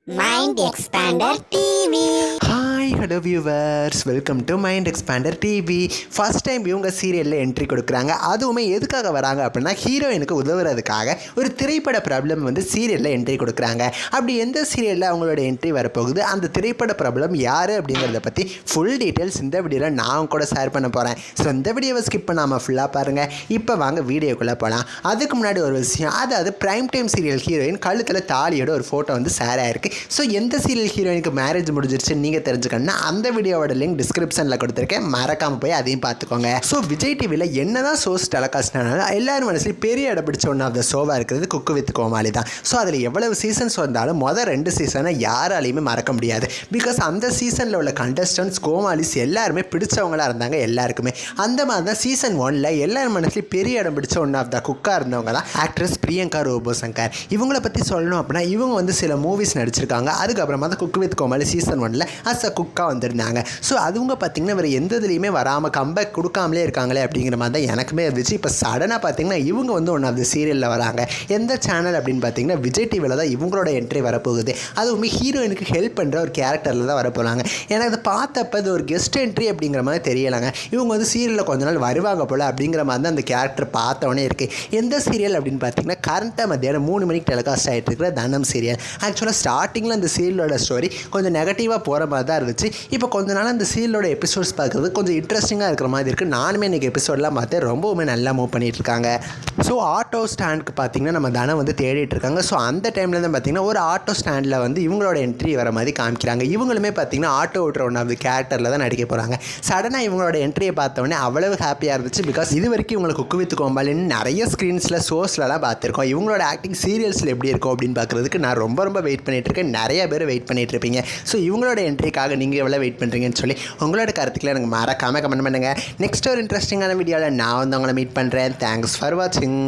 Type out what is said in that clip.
Mind Expander TV. Hi hello viewers, welcome to mind expander TV. First time இவங்க சீரியலில் entry கொடுக்குறாங்க. அதுவுமே எதுக்காக வராங்க அப்படின்னா ஹீரோயினுக்கு உதவுறதுக்காக ஒரு திரைப்பட ப்ராப்ளம் வந்து சீரியலில் என்ட்ரி கொடுக்குறாங்க. அப்படி எந்த சீரியலில் அவங்களோட என்ட்ரி வரப்போகுது, அந்த திரைப்பட ப்ராப்ளம் யார் அப்படிங்கிறத பற்றி ஃபுல் டீட்டெயில்ஸ் இந்த வீடியோவில் நான் கூட ஷேர் பண்ண போகிறேன். ஸோ இந்த வீடியோவை ஸ்கிப் பண்ணாமல் ஃபுல்லாக பாருங்கள். இப்போ வாங்க வீடியோக்குள்ளே போகலாம். அதுக்கு முன்னாடி ஒரு விஷயம், அதாவது பிரைம் டைம் சீரியல் ஹீரோயின் கழுத்தில் தாலியோட ஒரு ஃபோட்டோ வந்து ஷேர் ஆயிருக்கு. ஸோ எந்த சீரியல் ஹீரோயினுக்கு மேரேஜ் முடிஞ்சிருச்சு நீங்கள் தெரிஞ்சுக்கணும்னா அந்த வீடியோவோட லிங்க் டிஸ்கிரிப்ஷனில் கொடுத்துருக்கேன், மறக்காமல் போய் அதையும் பார்த்துக்கோங்க. ஸோ விஜய் டிவியில் என்னதான் ஷோஸ் டெலிகாஸ்ட் ஆனாலும் எல்லாரும் மனசுலையும் பெரிய இடம் பிடிச்ச ஒன்று ஆஃப் த ஷோவாக இருக்கிறது குக்கு வித் கோமாளி தான். ஸோ அதில் எவ்வளவு சீசன்ஸ் வந்தாலும் மொதல் 2 சீசனை யாராலையுமே மறக்க முடியாது. பிகாஸ் அந்த சீசனில் உள்ள கண்டஸ்டன்ட்ஸ் கோமாளிஸ் எல்லாருமே பிடிச்சவங்களாக இருந்தாங்க எல்லாருக்குமே. அந்த மாதிரி தான் சீசன் 1ல் எல்லாரும் மனசுலையும் பெரிய இடம் பிடிச்ச ஒன்று ஆஃப் த குக்காக இருந்தவங்க தான் ஆக்ட்ரஸ் பிரியங்கா ரோபோ சங்கர். இவங்கள பற்றி சொல்லணும் அப்படின்னா இவங்க வந்து சில மூவிஸ் நடிச்சிருக்காங்க. அதுக்கப்புறமா தான் குக்கு வித் கோமாளி சீசன் 1ல் அஸ் அ குக்காக வந்திருந்தாங்க. ஸோ அதுவங்க பார்த்திங்கன்னா வேறு எந்த இதுலேயுமே வராமல் கம்பேக் கொடுக்காமலே இருக்காங்களே அப்படிங்கிற மாதிரி தான் எனக்குமே இருந்துச்சு. இப்போ சடனாக பார்த்திங்கன்னா இவங்க வந்து ஒன்று ஆஃப் த சீரியலில் வராங்க. எந்த சேனல் அப்படின்னு பார்த்தீங்கன்னா விஜய் டிவியில் தான் இவங்களோட என்ட்ரி வரப்போகுது. அதுவுமே ஹீரோயினுக்கு ஹெல்ப் பண்ணுற ஒரு கேரக்டரில் தான் வரப்போகிறாங்க. எனக்கு அதை பார்த்தப்போ இது ஒரு கெஸ்ட் என்ட்ரி அப்படிங்கிற மாதிரி தெரியலைங்க. இவங்க வந்து சீரியலில் கொஞ்ச நாள் வருவாங்க போல் அப்படிங்கிற மாதிரி தான் அந்த கேரக்டர் பார்த்தவொடனே இருக்குது. எந்த சீரியல் அப்படின்னு பார்த்தீங்கன்னா கரண்ட்டாக மத்தியானம் 3 மணிக்கு டெலிகாஸ்ட் ஆகிட்டு இருக்கிற தனம் சீரியல். ஆக்சுவலாக ஸ்டார்டிங்கில் அந்த சீரியலோட ஸ்டோரி கொஞ்சம் நெகட்டிவாக போகிற மாதிரி தான் இருந்துச்சு. இப்போ கொஞ்ச நாள் அந்த சீரியலோட எபிசோட்ஸ் பார்க்குறது கொஞ்சம் இன்ட்ரெஸ்டிங்காக இருக்கிற மாதிரி இருக்குது. நானுமே இன்றைக்கி எபிசோடெலாம் பார்த்தேன், ரொம்பவுமே நல்லா மூவ் பண்ணிகிட்டு இருக்காங்க. ஸோ ஆட்டோ ஸ்டாண்டுக்கு பார்த்திங்கன்னா நம்ம தனம் வந்து தேடிட்டு இருக்காங்க. ஸோ அந்த டைமில் தான் பார்த்திங்கன்னா ஒரு ஆட்டோ ஸ்டாண்டில் வந்து இவங்களோட என்ட்ரி வர மாதிரி காமிக்கிறாங்க. இவங்களுமே பார்த்திங்கன்னா ஆட்டோ ஓட்டுற ஒன்று அந்த கேரக்டரில் தான் நடிக்க போகிறாங்க. சடனாக இவங்களோட என்ட்ரியை பார்த்தோன்னே அவ்வளவு ஹாப்பியாக இருந்துச்சு. பிகாஸ் இது வரைக்கும் இவங்களுக்கு குக்கு வித் கோமாளின்னு நிறைய ஸ்க்ரீன்ஸில் ஷோஸ்லலாம் பார்த்துருக்கோம். இவங்களோட ஆக்டிங் சீரியல்ஸில் எப்படி இருக்கும் அப்படின்னு பார்க்குறதுக்கு நான் ரொம்ப வெயிட் பண்ணிகிட்ருக்கேன். நிறைய பேர் வெயிட் பண்ணிகிட்டு இருப்பீங்க. ஸோ இவங்களோட என்ட்ரிக்காக நீங்கள் எவ்வளோ வெயிட் பண்ணுறீங்கன்னு சொல்லி உங்களோட கருத்துக்களை எனக்கு மறக்காமல் கமெண்ட் பண்ணுங்கள். நெக்ஸ்ட் ஒரு இன்ட்ரெஸ்டிங்கான வீடியோவில் நான் வந்து உங்களை மீட் பண்ணுறேன். தேங்க்ஸ் ஃபார் வாட்சிங்.